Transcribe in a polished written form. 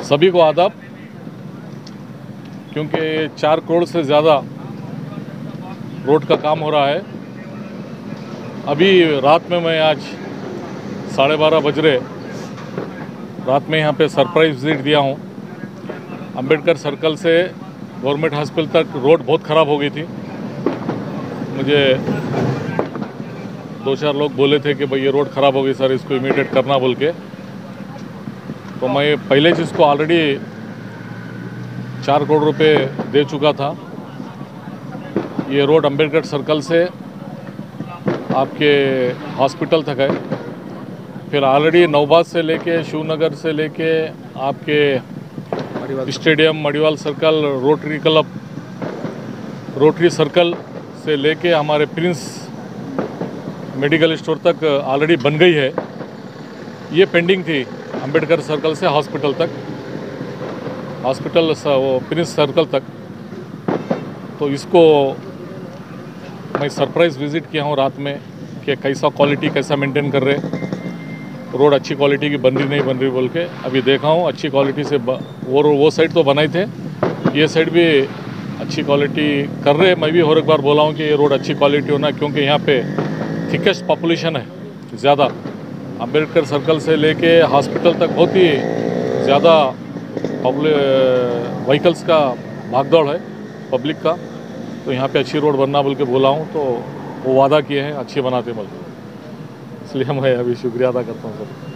सभी को आदाब। क्योंकि 4 करोड़ से ज़्यादा रोड का काम हो रहा है। अभी रात में मैं आज 12:30 बज रहे रात में यहाँ पे सरप्राइज विजिट दिया हूँ। अंबेडकर सर्कल से गवर्नमेंट हॉस्पिटल तक रोड बहुत ख़राब हो गई थी। मुझे 2-4 लोग बोले थे कि भाई ये रोड ख़राब हो गई सर, इसको इमीडिएट करना बोल के। तो मैं पहले से इसको ऑलरेडी 4 करोड़ रुपए दे चुका था। ये रोड अंबेडकर सर्कल से आपके हॉस्पिटल तक है। फिर ऑलरेडी नौबाद से लेके शिवनगर से लेके आपके stadium, Madiwala circle, Rotary club, Rotary circle से लेके हमारे प्रिंस मेडिकल स्टोर तक ऑलरेडी बन गई है। ये पेंडिंग थी अंबेडकर सर्कल से हॉस्पिटल तक, हॉस्पिटल वो प्रिंस सर्कल तक। तो इसको मैं सरप्राइज़ विज़िट किया हूँ रात में कि कैसा क्वालिटी कैसा मेंटेन कर रहे, रोड अच्छी क्वालिटी की बन रही नहीं बन रही बोल के। अभी देखा हूँ अच्छी क्वालिटी से वो साइड तो बनाए थे, ये साइड भी अच्छी क्वालिटी कर रहे। मैं भी और एक बार बोला हूँ कि ये रोड अच्छी क्वालिटी होना, क्योंकि यहाँ पे थिकेस्ट पॉपुलेशन है ज़्यादा। अंबेडकर सर्कल से लेके हॉस्पिटल तक बहुत ही ज़्यादा व्हीकल्स का भागदौड़ है पब्लिक का। तो यहाँ पे अच्छी रोड बनना बोल के बोला हूँ, तो वो वादा किए हैं अच्छी बनाते बोल के। इसलिए मैं अभी शुक्रिया अदा करता हूँ सर।